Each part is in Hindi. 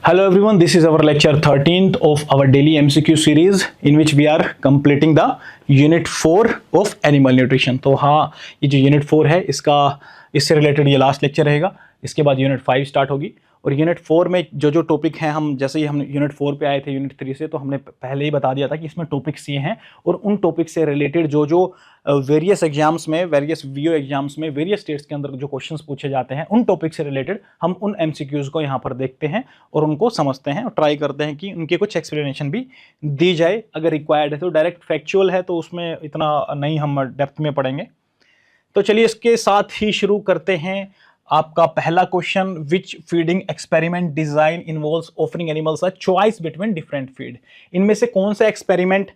Hello everyone, this is our lecture 13th of our daily MCQ series in which we are completing the unit 4 of animal nutrition। तो हाँ, ये जो unit 4 है इससे रिलेटेड ये लास्ट लेक्चर रहेगा। इसके बाद यूनिट 5 स्टार्ट होगी और यूनिट 4 में जो टॉपिक हैं, हम जैसे ही हम यूनिट 4 पे आए थे यूनिट 3 से, तो हमने पहले ही बता दिया था कि इसमें टॉपिक्स ये हैं और उन टॉपिक से रिलेटेड जो वेरियस एग्जाम्स में, वेरियस वीओ एग्जाम्स में, वेरियस स्टेट्स के अंदर जो क्वेश्चंस पूछे जाते हैं, उन टॉपिक से रिलेटेड हम उन एमसीक्यूज को यहाँ पर देखते हैं और उनको समझते हैं और ट्राई करते हैं कि उनके कुछ एक्सप्लेनेशन भी दी जाए अगर रिक्वायर्ड है। तो डायरेक्ट फैक्चुअल है तो उसमें इतना नहीं हम डेप्थ में पढ़ेंगे। तो चलिए इसके साथ ही शुरू करते हैं। आपका पहला question, which feeding experiment design involves offering animals a choice between different feed. इनमें से कौन सा एक्सपेरिमेंट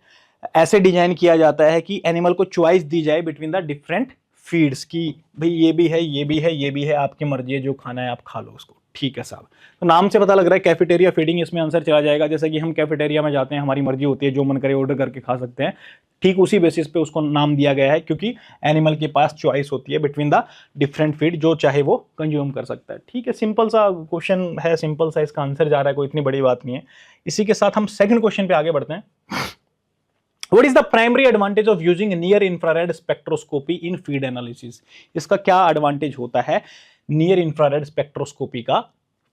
ऐसे डिजाइन किया जाता है कि एनिमल को चॉइस दी जाए बिटवीन द डिफरेंट फीड्स की, भाई ये भी है, ये भी है, ये भी है, आपकी मर्जी है, जो खाना है आप खा लो उसको। ठीक है साहब, तो नाम से पता लग रहा है कैफेटेरिया फीडिंग, इसमें आंसर चला जाएगा। जैसे कि हम कैफेटेरिया में जाते हैं, हमारी मर्जी होती है, जो मन करे ऑर्डर करके खा सकते हैं, ठीक उसी बेसिस पे उसको नाम दिया गया है, क्योंकि एनिमल के पास चॉइस होती है बिटवीन द डिफरेंट फीड, जो चाहे वो कंज्यूम कर सकता है। ठीक है, सिंपल सा क्वेश्चन है, सिंपल सा इसका आंसर जा रहा है, कोई इतनी बड़ी बात नहीं है। इसी के साथ हम सेकंड क्वेश्चन पे आगे बढ़ते हैं। What is the primary advantage of using near infrared spectroscopy in feed analysis? इसका क्या एडवांटेज होता है नियर इंफ्रारेड स्पेक्ट्रोस्कोपी का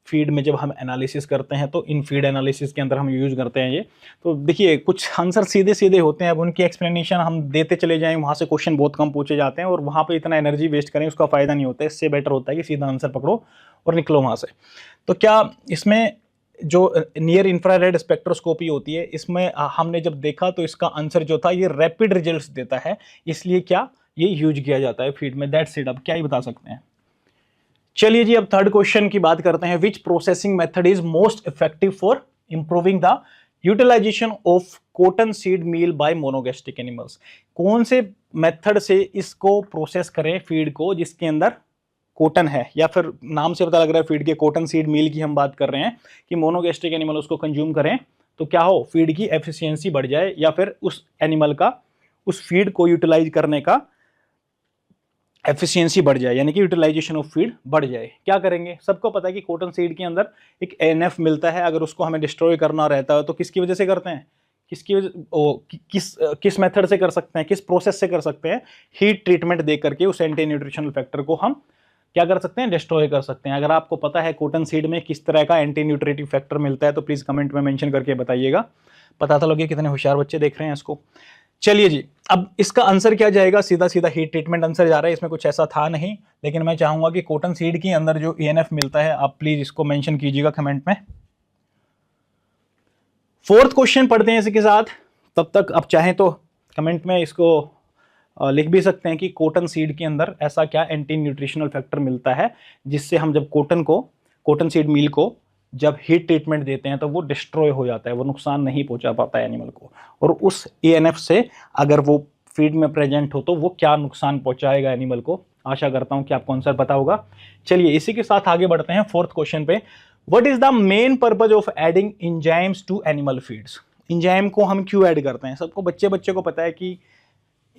फीड में जब हम एनालिसिस करते हैं, तो इन फीड एनालिसिस के अंदर हम यूज करते हैं ये। तो देखिए, कुछ आंसर सीधे सीधे होते हैं, अब उनकी एक्सप्लेनेशन हम देते चले जाएं, वहाँ से क्वेश्चन बहुत कम पूछे जाते हैं और वहाँ पे इतना एनर्जी वेस्ट करें उसका फायदा नहीं होता है। इससे बेटर होता है कि सीधा आंसर पकड़ो और निकलो वहाँ से। तो क्या इसमें जो नियर इंफ्रारेड स्पेक्ट्रोस्कोपी होती है, इसमें हमने जब देखा तो इसका आंसर जो था ये रैपिड रिजल्ट्स देता है, इसलिए क्या ये यूज किया जाता है फीड में। That's it. अब क्या ही बता सकते हैं। चलिए जी, अब थर्ड क्वेश्चन की बात करते हैं। Which processing method is most effective for improving the utilisation of cotton seed meal by monogastric animals. कौन से मेथड से इसको प्रोसेस करें फीड को जिसके अंदर कॉटन है, या फिर नाम से पता लग रहा है फीड के कॉटन सीड मील की हम बात कर रहे हैं कि मोनोगैस्ट्रिक एनिमल उसको कंज्यूम करें तो क्या हो, फीड की एफिशिएंसी बढ़ जाए, या फिर उस एनिमल का, उस फीड को यूटिलाइज करने का एफिशिएंसी बढ़ जाए, यानी कि यूटिलाइजेशन ऑफ फीड बढ़ जाए। क्या करेंगे? सबको पता है कि कॉटन सीड के अंदर एक एनएफ मिलता है, अगर उसको हमें डिस्ट्रॉय करना रहता है तो किसकी वजह से करते हैं, किसकी वजह, किस मेथड से कर सकते हैं, किस प्रोसेस से कर सकते हैं? हीट ट्रीटमेंट दे करके उस एंटी न्यूट्रिशनल फैक्टर को हम क्या कर सकते हैं, डिस्ट्रॉय कर सकते हैं। अगर आपको पता है कॉटन सीड में किस तरह का एंटी न्यूट्रिटिव फैक्टर मिलता है तो प्लीज कमेंट में मेंशन करके बताइएगा, पता तो लगे कितने होशियार बच्चे देख रहे हैं इसको। चलिए जी, अब इसका आंसर क्या जाएगा? सीधा सीधा हीट ट्रीटमेंट आंसर जा रहा है, इसमें कुछ ऐसा था नहीं, लेकिन मैं चाहूंगा कि कॉटन सीड के अंदर जो ईएनएफ मिलता है, आप प्लीज इसको मेंशन कीजिएगा कमेंट में। फोर्थ क्वेश्चन पढ़ते हैं इसी के साथ, तब तक आप चाहें तो कमेंट में इसको लिख भी सकते हैं कि कॉटन सीड के अंदर ऐसा क्या एंटी न्यूट्रिशनल फैक्टर मिलता है जिससे हम जब कॉटन सीड मील को जब हीट ट्रीटमेंट देते हैं तो वो डिस्ट्रॉय हो जाता है, वो नुकसान नहीं पहुंचा पाता है एनिमल को, और उस एएनएफ से अगर वो फीड में प्रेजेंट हो तो वो क्या नुकसान पहुंचाएगा एनिमल को। आशा करता हूं कि आपको आंसर पता होगा। चलिए इसी के साथ आगे बढ़ते हैं फोर्थ क्वेश्चन पे। What is the main purpose of adding enzymes to animal feeds. Enzyme को हम क्यों ऐड करते हैं? सबको बच्चे को पता है कि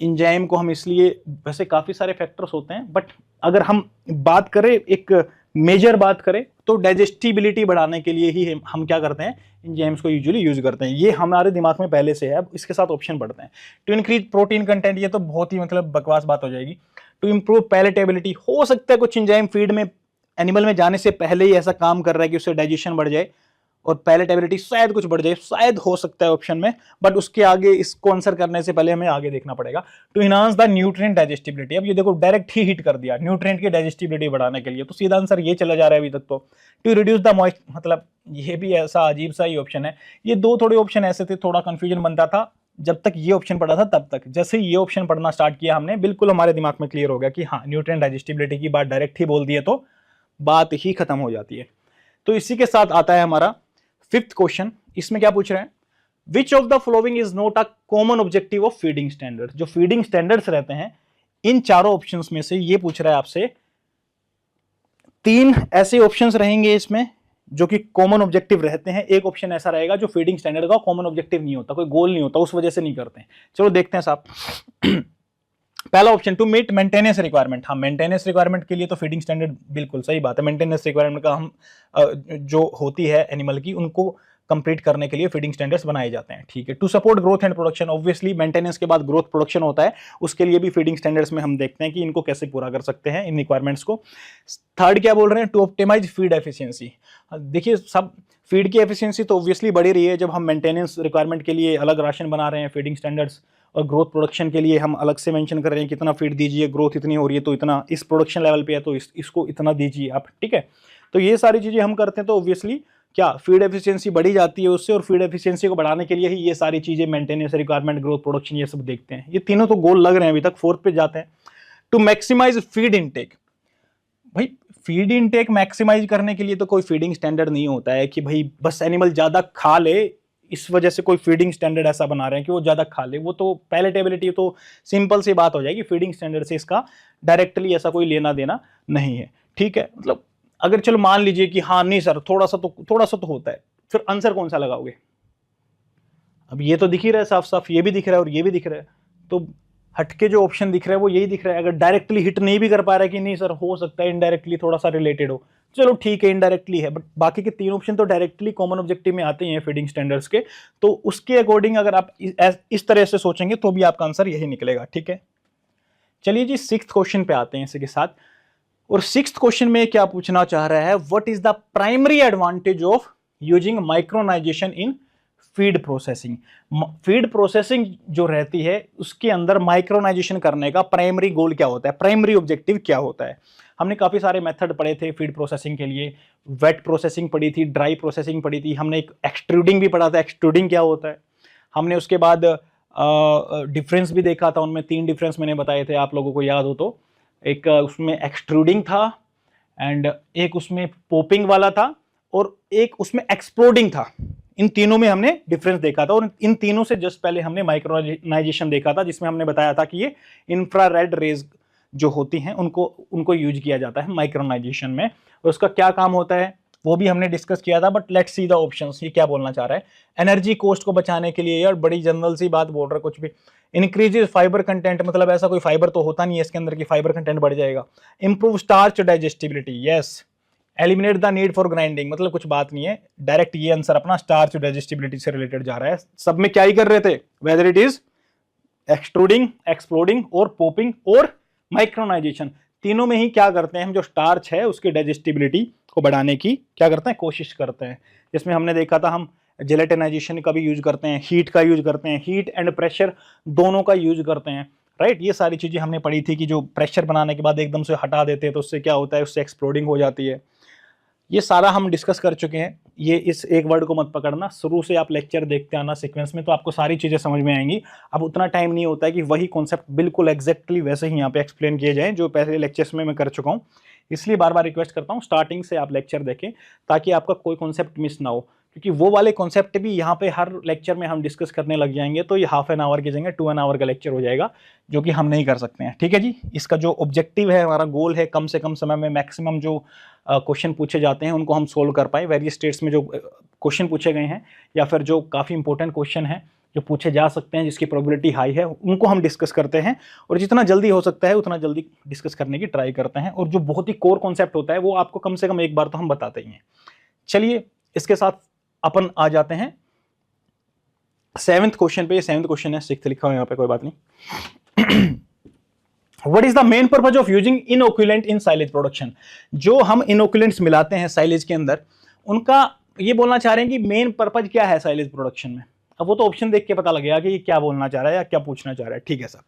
इंजाइम को हम इसलिए, वैसे काफी सारे फैक्टर्स होते हैं, बट अगर हम बात करें, एक मेजर बात करें, तो डाइजेस्टिबिलिटी बढ़ाने के लिए ही हम क्या करते हैं, इंजाइम्स को यूजुअली यूज करते हैं। ये हमारे दिमाग में पहले से है। अब इसके साथ ऑप्शन बढ़ते हैं। टू इंक्रीज प्रोटीन कंटेंट, ये तो बहुत ही मतलब बकवास बात हो जाएगी। टू इंप्रूव पैलेटेबिलिटी, हो सकता है कुछ इंजाइम फीड में एनिमल में जाने से पहले ही ऐसा काम कर रहा है कि उससे डाइजेशन बढ़ जाए और पैलेटेबिलिटी शायद कुछ बढ़ जाए, शायद हो सकता है ऑप्शन में, बट उसके आगे इसको आंसर करने से पहले हमें आगे देखना पड़ेगा। To enhance the nutrient digestibility, अब ये देखो डायरेक्ट ही हिट कर दिया, न्यूट्रिएंट की डाइजेस्टिबिलिटी बढ़ाने के लिए, तो सीधा आंसर ये चला जा रहा है अभी तक तो। टू रिड्यूस द मॉइस्ट, मतलब ये भी ऐसा अजीब सा ही ऑप्शन है। ये दो थोड़े ऑप्शन ऐसे थे, थोड़ा कंफ्यूजन बनता था जब तक ये ऑप्शन पढ़ा था तब तक। जैसे ये ऑप्शन पढ़ना स्टार्ट किया हमने, बिल्कुल हमारे दिमाग में क्लियर हो गया कि हाँ, न्यूट्रिएंट डाइजेस्टिबिलिटी की बात डायरेक्ट ही बोल दी है तो बात ही खत्म हो जाती है। तो इसी के साथ आता है हमारा फिफ्थ क्वेश्चन। इसमें क्या पूछ रहे हैं? Which of the following is not a common objective of feeding standard. जो फीडिंग स्टैंडर्ड्स रहते हैं, इन चारों ऑप्शंस में से ये पूछ रहा है आपसे, तीन ऐसे ऑप्शंस रहेंगे इसमें जो कि कॉमन ऑब्जेक्टिव रहते हैं। एक ऑप्शन ऐसा रहेगा जो फीडिंग स्टैंडर्ड का कॉमन ऑब्जेक्टिव नहीं होता, कोई गोल नहीं होता, उस वजह से नहीं करते हैं। चलो देखते हैं साहब। पहला option to meet maintenance requirement. हाँ, मेंटेनेंस रिक्वायरमेंट के लिए तो फीडिंग स्टैंडर्ड बिल्कुल सही बात है। मेंटेनेंस रिक्वायरमेंट का हम जो होती है एनिमल की, उनको कंप्लीट करने के लिए फीडिंग स्टैंडर्ड्स बनाए जाते हैं। ठीक है। To support growth and production, obviously maintenance के बाद ग्रोथ प्रोडक्शन होता है, उसके लिए भी फीडिंग स्टैंडर्ड्स में हम देखते हैं कि इनको कैसे पूरा कर सकते हैं इन रिक्वायरमेंट्स को। थर्ड क्या बोल रहे हैं, टू ऑप्टिमाइज फीड एफिशिएंसी। देखिए, सब फीड की एफिशिएंसी तो ऑब्वियसली बढ़ी रही है जब हम मेंटेनेंस रिक्वायरमेंट के लिए अलग राशन बना रहे हैं फीडिंग स्टैंडर्ड्स, और ग्रोथ प्रोडक्शन के लिए हम अलग से मेंशन कर रहे हैं कितना फीड दीजिए, ग्रोथ इतनी हो रही है तो इतना, इस प्रोडक्शन लेवल पे है तो इसको इतना दीजिए आप। ठीक है। तो ये सारी चीजें हम करते हैं तो ऑब्वियसली क्या फीड एफिशिएंसी बढ़ी जाती है उससे, और फीड एफिशिएंसी को बढ़ाने के लिए ही ये सारी चीजें मेंटेनेंस रिक्वायरमेंट, ग्रोथ, प्रोडक्शन, ये सब देखते हैं। ये तीनों तो गोल लग रहे हैं अभी तक। फोर्थ पे जाते हैं, टू मैक्सिमाइज फीड इनटेक। भाई फीड इनटेक मैक्सिमाइज करने के लिए तो कोई फीडिंग स्टैंडर्ड नहीं होता है कि भाई बस एनिमल ज्यादा खा ले, इस वजह से कोई फीडिंग स्टैंडर्ड ऐसा बना रहे हैं कि वो ज्यादा खा ले। वो तो पैलेटेबिलिटी तो सिंपल सी बात हो जाएगी, फीडिंग स्टैंडर्ड से इसका डायरेक्टली ऐसा कोई लेना देना नहीं है। ठीक है। मतलब अगर चलो मान लीजिए कि हाँ नहीं सर थोड़ा सा तो होता है, फिर आंसर कौन सा लगाओगे? अब ये तो दिख ही रहा है साफ साफ, ये भी दिख रहा है और ये भी दिख रहा है, तो हटके जो ऑप्शन दिख रहा है वो यही दिख रहा है। अगर डायरेक्टली हिट नहीं भी कर पा रहा है कि नहीं सर हो सकता है इनडायरेक्टली थोड़ा सा रिलेटेड हो, चलो ठीक है इनडायरेक्टली है, बट बाकी के तीन ऑप्शन तो डायरेक्टली कॉमन ऑब्जेक्टिव में आते हैं फीडिंग स्टैंडर्ड्स के, तो उसके अकॉर्डिंग अगर आप इस तरह से सोचेंगे तो भी आपका आंसर यही निकलेगा। ठीक है। चलिए जी, सिक्स्थ क्वेश्चन पे आते हैं इसी के साथ। और सिक्स्थ क्वेश्चन में क्या पूछना चाह रहा है, what is the primary advantage of using micronisation in feed processing. Feed processing जो रहती है उसके अंदर माइक्रोनाइजेशन करने का प्राइमरी गोल क्या होता है, प्राइमरी ऑब्जेक्टिव क्या होता है। हमने काफी सारे मेथड पढ़े थे फीड प्रोसेसिंग के लिए, वेट प्रोसेसिंग पढ़ी थी, ड्राई प्रोसेसिंग पढ़ी थी, हमने एक एक्सट्रूडिंग भी पढ़ा था, एक्सट्रूडिंग क्या होता है। हमने उसके बाद डिफरेंस भी देखा था, उनमें 3 डिफरेंस मैंने बताए थे, आप लोगों को याद हो तो। एक उसमें एक्सट्रूडिंग था, एंड एक उसमें पोपिंग वाला था, और एक उसमें एक्सप्लोडिंग था। इन तीनों में हमने डिफरेंस देखा था, और इन तीनों से जस्ट पहले हमने माइक्रोनाइजेशन देखा था, जिसमें हमने बताया था कि ये इंफ्रारेड रेज जो होती हैं उनको यूज किया जाता है माइक्रोनाइजेशन में, और उसका क्या काम होता है वो भी हमने डिस्कस किया था। But let's see the options, ये क्या बोलना चाह रहा है। एनर्जी कॉस्ट को बचाने के लिए, यार बड़ी जनरल सी बात बोल रहा है कुछ भी। इंक्रीजेस फाइबर कंटेंट, मतलब ऐसा कोई फाइबर तो होता नहीं है इसके अंदर कि फाइबर कंटेंट बढ़ जाएगा। Improve starch digestibility, yes. Eliminate the need for grinding, मतलब कुछ बात नहीं है, डायरेक्ट ये आंसर अपना स्टार्च डाइजेस्टिबिलिटी से रिलेटेड जा रहा है। सब में क्या ही कर रहे थे, whether it is extruding, exploding और पोपिंग और माइक्रोनाइजेशन, तीनों में ही क्या करते हैं हम, जो स्टार्च है उसकी डाइजेस्टिबिलिटी को बढ़ाने की क्या करते हैं, कोशिश करते हैं। जिसमें हमने देखा था हम जेलेटिनाइजेशन का भी यूज करते हैं, हीट का यूज करते हैं, हीट एंड प्रेशर दोनों का यूज करते हैं, राइट। ये सारी चीजें हमने पढ़ी थी कि जो प्रेशर बनाने के बाद एकदम से हटा देते हैं तो उससे क्या होता है, उससे एक्सप्लोडिंग हो जाती है। ये सारा हम डिस्कस कर चुके हैं। ये इस एक वर्ड को मत पकड़ना, शुरू से आप लेक्चर देखते आना सीक्वेंस में, तो आपको सारी चीज़ें समझ में आएंगी। अब उतना टाइम नहीं होता है कि वही कॉन्सेप्ट बिल्कुल एग्जैक्टली वैसे ही यहाँ पे एक्सप्लेन किए जाएं जो पहले लेक्चर्स में मैं कर चुका हूँ। इसलिए बार बार रिक्वेस्ट करता हूँ स्टार्टिंग से आप लेक्चर देखें ताकि आपका कोई कॉन्सेप्ट मिस ना हो, क्योंकि वो वाले कॉन्सेप्ट भी यहाँ पे हर लेक्चर में हम डिस्कस करने लग जाएंगे तो ये हाफ एन आवर की जगह 2 आवर का लेक्चर हो जाएगा, जो कि हम नहीं कर सकते हैं। ठीक है जी। इसका जो ऑब्जेक्टिव है, हमारा गोल है, कम से कम समय में मैक्सिमम जो क्वेश्चन पूछे जाते हैं उनको हम सोल्व कर पाए। वेरियस स्टेट्स में जो क्वेश्चन पूछे गए हैं या फिर जो काफ़ी इंपॉर्टेंट क्वेश्चन हैं जो पूछे जा सकते हैं, जिसकी प्रोबेबिलिटी हाई है, उनको हम डिस्कस करते हैं, और जितना जल्दी हो सकता है उतना जल्दी डिस्कस करने की ट्राई करते हैं। और जो बहुत ही कोर कॉन्सेप्ट होता है वो आपको कम से कम एक बार तो हम बताते ही हैं। चलिए इसके साथ अपन आ जाते हैं 7th क्वेश्चन पे। ये 7th क्वेश्चन है, 6th लिखा हुआ यहाँ पे, कोई बात नहीं। What is the main purpose of using inoculant in silage production? जो हम इनोकुलेंट्स मिलाते हैं साइलेज के अंदर, उनका ये बोलना चाह रहे हैं कि मेन पर्पज क्या है साइलेज प्रोडक्शन में। अब वो तो ऑप्शन देख के पता लगेगा कि ये क्या बोलना चाह रहा है या क्या पूछना चाह रहा है। ठीक है sir.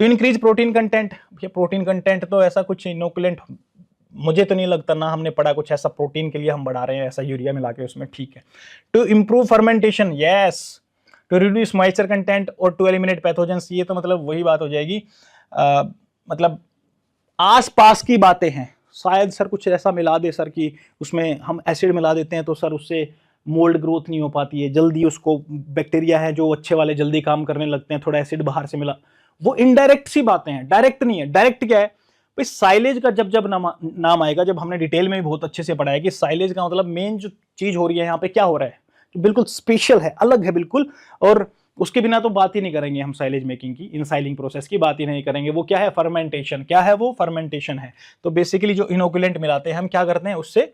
To increase protein content, ये प्रोटीन कंटेंट तो ऐसा कुछ इनोकुलेंट मुझे तो नहीं लगता, ना हमने पढ़ा कुछ ऐसा प्रोटीन के लिए हम बढ़ा रहे हैं ऐसा यूरिया मिला के उसमें। ठीक है। To improve fermentation, yes. To reduce moisture content और टू एलिमिनेट पैथोजेंस, ये तो मतलब वही बात हो जाएगी, मतलब आसपास की बातें हैं। शायद सर कुछ ऐसा मिला दे सर कि उसमें हम एसिड मिला देते हैं तो सर उससे मोल्ड ग्रोथ नहीं हो पाती है जल्दी, उसको बैक्टीरिया है जो अच्छे वाले जल्दी काम करने लगते हैं, थोड़ा एसिड बाहर से मिला। वो इनडायरेक्ट सी बातें हैं, डायरेक्ट नहीं है। डायरेक्ट क्या है भाई, साइलेज का जब जब नाम आएगा, जब हमने डिटेल में भी बहुत अच्छे से पढ़ा है कि साइलेज का मतलब मेन जो चीज हो रही है यहाँ पे क्या हो रहा है, तो बिल्कुल स्पेशल है, अलग है बिल्कुल, और उसके बिना तो बात ही नहीं करेंगे हम साइलेज मेकिंग की, इनसाइलिंग प्रोसेस की बात ही नहीं करेंगे। वो क्या है? फर्मेंटेशन। क्या है वो? फर्मेंटेशन है। तो बेसिकली जो इनोकुलेंट मिलाते हैं हम, क्या करते हैं उससे,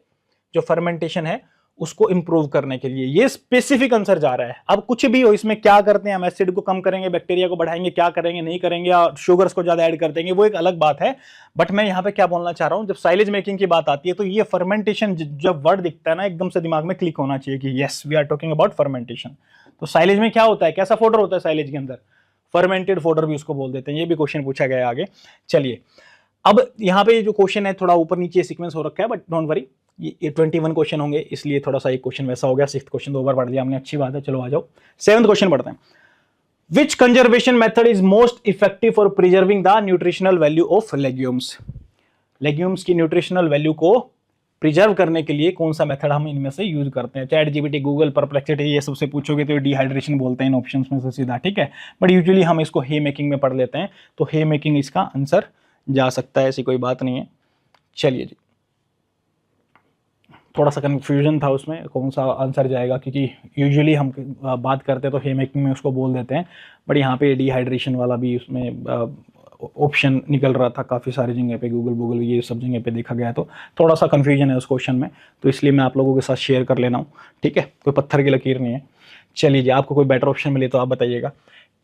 जो फर्मेंटेशन है उसको इंप्रूव करने के लिए। ये स्पेसिफिक आंसर जा रहा है। अब कुछ भी हो इसमें, क्या करते हैं हम, एसिड को कम करेंगे, बैक्टीरिया को बढ़ाएंगे, क्या करेंगे नहीं करेंगे, और शुगर्स को ज्यादा ऐड कर देंगे, वो एक अलग बात है। बट मैं यहाँ पे क्या बोलना चाह रहा हूँ, जब साइलेज मेकिंग की बात आती है तो ये फर्मेंटेशन जब वर्ड दिखता है ना, एकदम से दिमाग में क्लिक होना चाहिए कि yes we are talking about fermentation. तो साइलेज में क्या होता है, कैसा फोडर होता है साइलेज के अंदर? फर्मेंटेड फोडर भी उसको बोल देते हैं। ये भी क्वेश्चन पूछा गया है आगे। चलिए, अब यहाँ पे जो क्वेश्चन है थोड़ा ऊपर नीचे सीक्वेंस हो रखा है, बट डोंट वरी, ये 21 क्वेश्चन होंगे, इसलिए थोड़ा सा एक क्वेश्चन वैसा हो गया। 6th क्वेश्चन 2 बार पढ़ दिया हमने, अच्छी बात है। चलो आ जाओ 7th क्वेश्चन पढ़ते हैं। Which conservation method is most effective for preserving the nutritional value of legumes? Legumes की न्यूट्रिशनल वैल्यू को प्रिजर्व करने के लिए कौन सा मेथड हम इनमें से यूज करते हैं? चैट जीपीटी, गूगल, परप्लेक्सिटी, ये सबसे पूछोगे तो डिहाइड्रेशन बोलते हैं इन ऑप्शंस में से सीधा, ठीक है। बट यूजुअली हम इसको हे मेकिंग में पढ़ लेते हैं, तो हे मेकिंग इसका आंसर जा सकता है, ऐसी कोई बात नहीं है। चलिए जी, थोड़ा सा कन्फ्यूजन था उसमें कौन सा आंसर जाएगा, क्योंकि यूजुअली हम बात करते हैं तो हे मेकिंग में उसको बोल देते हैं, बट यहाँ पे डिहाइड्रेशन वाला भी उसमें ऑप्शन निकल रहा था काफ़ी सारी जगह पे, गूगल ये सब जगह पे देखा गया, तो थोड़ा सा कन्फ्यूजन है उस क्वेश्चन में, तो इसलिए मैं आप लोगों के साथ शेयर कर लेना हूँ, ठीक है। कोई पत्थर की लकीर नहीं है। चलिए जी, आपको कोई बेटर ऑप्शन मिले तो आप बताइएगा।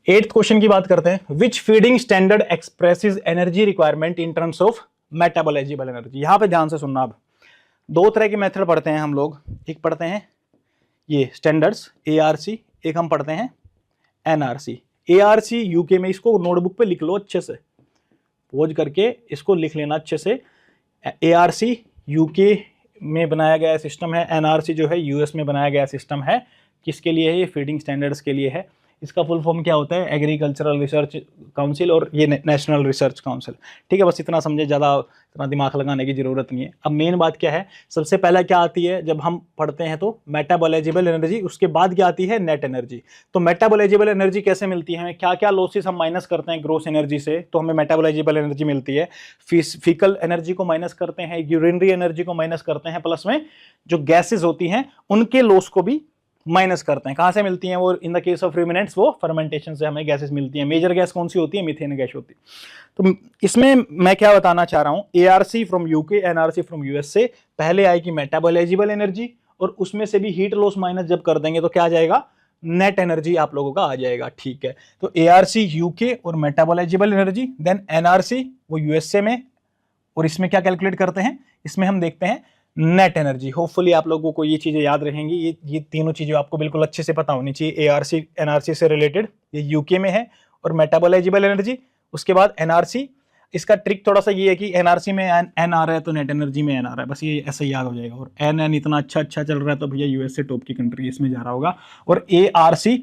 8th क्वेश्चन की बात करते हैं। Which feeding standard expresses energy requirement in terms of metabolisable energy? यहाँ पे ध्यान से सुनना। अब 2 तरह के मेथड पढ़ते हैं हम लोग। एक पढ़ते हैं ये स्टैंडर्ड्स ARC, एक हम पढ़ते हैं NRC। ARC यूके में, इसको नोटबुक पे लिख लो अच्छे से, पोज करके इसको लिख लेना अच्छे से। ARC यूके में बनाया गया सिस्टम है, NRC जो है यूएस में बनाया गया सिस्टम है। किसके लिए है ये? फीडिंग स्टैंडर्ड्स के लिए है। इसका फुल फॉर्म क्या होता है? एग्रीकल्चरल रिसर्च काउंसिल और ये नेशनल रिसर्च काउंसिल, ठीक है। बस इतना समझे, ज़्यादा इतना दिमाग लगाने की जरूरत नहीं है। अब मेन बात क्या है, सबसे पहला क्या आती है जब हम पढ़ते हैं तो मेटाबोलाइजेबल एनर्जी, उसके बाद क्या आती है? Net energy. तो मेटाबोलाइजेबल एनर्जी कैसे मिलती है हमें? क्या क्या लॉसेस हम माइनस करते हैं ग्रोस एनर्जी से तो हमें मेटाबोलाइजेबल एनर्जी मिलती है। फीकल एनर्जी को माइनस करते हैं, यूरिनरी एनर्जी को माइनस करते हैं, प्लस में जो गैसेज होती हैं उनके लॉस को भी माइनस करते हैं। कहां से मिलती हैं वो? इन द केस ऑफ रुमिनेंट्स वो फर्मेंटेशन से हमें गैसेस मिलती हैं। मेजर गैस कौन सी होती है? मीथेन गैस होती है। तो इसमें मैं क्या बताना चाह रहा हूं, ARC from UK, NRC from US से पहले आएगी मेटाबोलाइजेबल एनर्जी, और उसमें से भी हीट लॉस माइनस जब कर देंगे तो क्या आ जाएगा? नेट एनर्जी आप लोगों का आ जाएगा, ठीक है। तो ARC यूके और मेटाबोलाइजेबल एनर्जी, देन NRC वो यूएसए में, और इसमें क्या कैलकुलेट करते हैं? इसमें हम देखते हैं नेट एनर्जी। होपफुली आप लोगों को ये चीजें याद रहेंगी, ये तीनों चीजें आपको बिल्कुल अच्छे से पता होनी चाहिए। ARC NRC से रिलेटेड, ये यूके में है, और मेटाबोलाइजेबल एनर्जी, उसके बाद NRC। इसका ट्रिक थोड़ा सा ये है कि NRC में N आ रहा है तो नेट एनर्जी में N आ रहा है, बस ये ऐसे याद हो जाएगा। और N इतना अच्छा चल रहा है तो भैया यूएस से टॉप की कंट्री इसमें जा रहा होगा। और ARC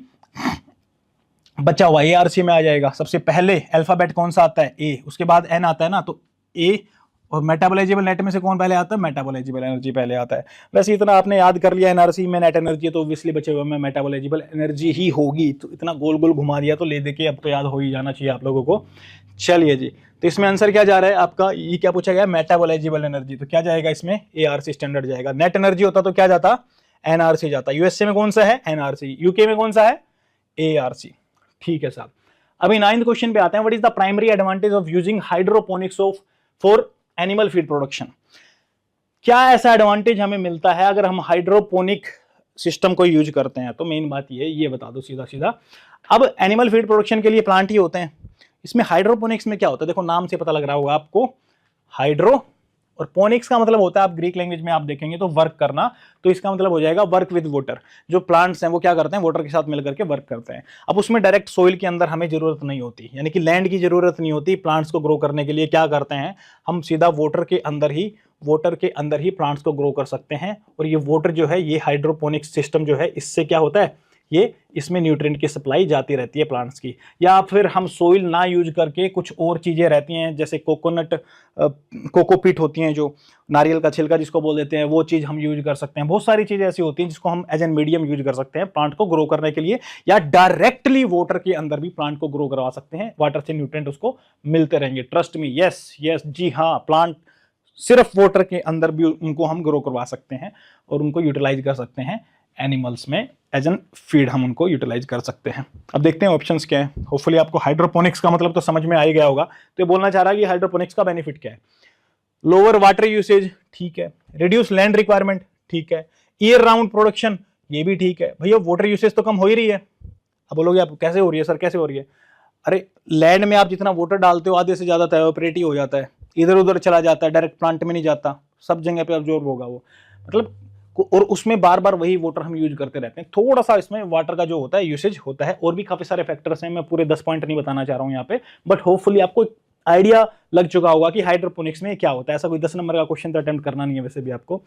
बचा हुआ ARC में आ जाएगा। सबसे पहले अल्फाबेट कौन सा आता है? A, उसके बाद N आता है ना, तो A। और मेटाबोलाइजेबल नेट में से कौन पहले आता है? मेटाबोलाइजेबल एनर्जी पहले आता है। वैसे इतना आपने याद कर लिया, NRC में नेट एनर्जी है तो ऑब्वियसली बचे हुए में मेटाबोलाइजेबल एनर्जी ही होगी। तो इतना गोल गोल घुमा दिया तो ले दे के अब तो याद हो ही जाना चाहिए आप लोगों को। चलिए जी, तो इसमें आंसर क्या जा रहा है आपका? ये क्या पूछा गया? मेटाबोलाइजेबल एनर्जी। तो क्या जाएगा इसमें? ARC स्टैंडर्ड जाएगा। नेट एनर्जी होता तो क्या जाता? NRC जाता। यूएसए में कौन सा है? NRC। यूके में कौन सा है? ARC, ठीक है साहब। अभी 9th क्वेश्चन पे आते हैं। What is the primary advantage of using hydroponics for animal feed production? क्या ऐसा एडवांटेज हमें मिलता है अगर हम हाइड्रोपोनिक सिस्टम को यूज करते हैं? तो मेन बात ये बता दो सीधा सीधा। अब एनिमल फीड प्रोडक्शन के लिए प्लांट ही होते हैं, इसमें हाइड्रोपोनिक्स में क्या होता है? देखो नाम से पता लग रहा होगा आपको, हाइड्रो और पोनिक्स का मतलब होता है, आप ग्रीक लैंग्वेज में आप देखेंगे तो वर्क करना, तो इसका मतलब हो जाएगा वर्क विद वाटर। जो प्लांट्स हैं वो क्या करते हैं? वाटर के साथ मिलकर के वर्क करते हैं। अब उसमें डायरेक्ट सोइल के अंदर हमें जरूरत नहीं होती, यानी कि लैंड की जरूरत नहीं होती प्लांट्स को ग्रो करने के लिए। क्या करते हैं हम? सीधा वाटर के अंदर ही प्लांट्स को ग्रो कर सकते हैं। और ये वाटर जो है, ये हाइड्रोपोनिक्स सिस्टम जो है, इससे क्या होता है? ये इसमें न्यूट्रिएंट की सप्लाई जाती रहती है प्लांट्स की। या फिर हम सोइल ना यूज करके कुछ और चीजें रहती हैं, जैसे कोकोपीट होती हैं, जो नारियल का छिलका जिसको बोल देते हैं, वो चीज हम यूज कर सकते हैं। बहुत सारी चीजें ऐसी होती हैं जिसको हम एज एन मीडियम यूज कर सकते हैं प्लांट को ग्रो करने के लिए, या डायरेक्टली वाटर के अंदर भी प्लांट को ग्रो करवा सकते हैं। वाटर से न्यूट्रिएंट उसको मिलते रहेंगे। ट्रस्ट मी, यस जी हाँ, प्लांट सिर्फ वाटर के अंदर भी उनको हम ग्रो करवा सकते हैं और उनको यूटिलाइज कर सकते हैं एनिमल्स में एज एन फीड हम उनको यूटिलाइज कर सकते हैं। अब देखते हैं ऑप्शंस क्या है। होपफुली आपको हाइड्रोपोनिक्स का मतलब तो समझ में आ ही गया होगा। तो ये बोलना चाह रहा है कि हाइड्रोपोनिक्स का बेनिफिट क्या है। लोअर वाटर यूसेज, ठीक है। रिड्यूस लैंड रिक्वायरमेंट, ठीक है। ईयर राउंड प्रोडक्शन, ये भी ठीक है। भैया वाटर यूसेज तो कम हो ही रही है। अब बोलोगे आप कैसे हो रही है सर, कैसे हो रही है? अरे लैंड में आप जितना वाटर डालते हो आधे से ज्यादा इवेपोरेट ही हो जाता है, इधर उधर चला जाता है, डायरेक्ट प्लांट में नहीं जाता, सब जगह पे अब्जॉर्ब होगा वो, मतलब और उसमें बार बार वही वाटर हम यूज करते रहते हैं। थोड़ा सा इसमें वाटर का जो होता है यूसेज होता है। और भी काफी सारे फैक्टर्स हैं, मैं पूरे 10 पॉइंट नहीं बताना चाह रहा हूं यहाँ पे, बट होपफुली आपको आइडिया लग चुका होगा कि हाइड्रोपोनिक्स में क्या होता है। ऐसा कोई 10 नंबर का क्वेश्चन तो अटेम्प्ट करना नहीं है वैसे भी आपको।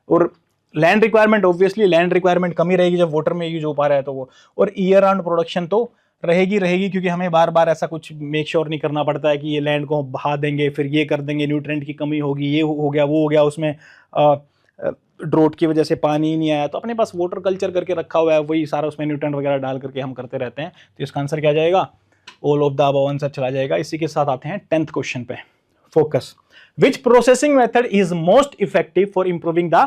और land requirement, obviously land requirement कम ही रहेगी जब वाटर में यूज हो पा रहा है तो वो। और ईयर राउंड प्रोडक्शन तो रहेगी क्योंकि हमें बार बार ऐसा कुछ मेक श्योर नहीं करना पड़ता है कि ये लैंड को बहा देंगे, फिर ये कर देंगे, न्यूट्रेंट की कमी होगी, ये हो गया वो हो गया, उसमें ड्रोट की वजह से पानी नहीं आया, तो अपने पास वाटर कल्चर करके रखा हुआ है, वही सारा उसमें न्यूट्रेंट वगैरह डाल करके हम करते रहते हैं। तो इसका आंसर क्या जाएगा? All of the above answer चला जाएगा। इसी के साथ आते हैं 10th क्वेश्चन पे। Focus. Which processing method is most effective for improving the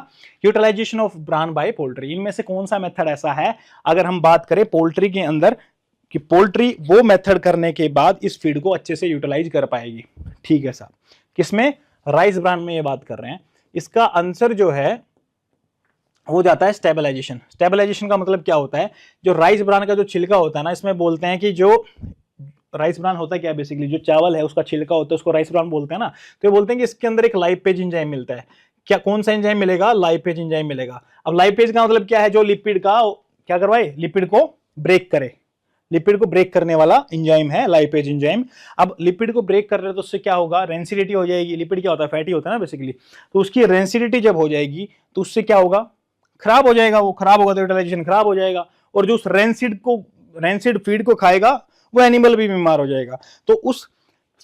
utilization of bran by poultry? इनमें से कौन सा मेथड ऐसा है, अगर हम बात करें पोल्ट्री के अंदर, कि पोल्ट्री वो मेथड करने के बाद इस फीड को अच्छे से यूटिलाइज कर पाएगी? ठीक है साहब, किसमें? राइस ब्रान में ये बात कर रहे हैं। इसका आंसर जो है हो जाता है स्टेबलाइजेशन। स्टेबलाइजेशन का मतलब क्या होता है? जो राइस ब्रान का जो छिलका होता है ना, इसमें बोलते हैं कि जो राइस ब्रान होता है क्या, बेसिकली जो चावल है उसका छिलका होता है उसको राइस ब्रान बोलते हैं ना। तो ये बोलते हैं कि इसके अंदर एक लाइपेज एंजाइम मिलता है। क्या, कौन सा एंजाइम मिलेगा? लाइपेज एंजाइम मिलेगा। अब लाइपेज का मतलब क्या है? जो लिपिड का क्या करवाए? लिपिड को ब्रेक करे। लिपिड को ब्रेक करने वाला एंजाइम है लाइपेज एंजाइम। अब लिपिड को ब्रेक कर रहे हैं तो उससे क्या होगा? रेंसिडिटी हो जाएगी। लिपिड क्या होता है? फैटी होता है ना बेसिकली। तो उसकी रेंसिडिटी जब हो जाएगी तो उससे क्या होगा? खराब हो जाएगा। वो खराब होगा तो यूटिलाइजेशन खराब हो जाएगा। और जो उस रेंसिड फीड को खाएगा वो एनिमल भी बीमार हो जाएगा। तो उस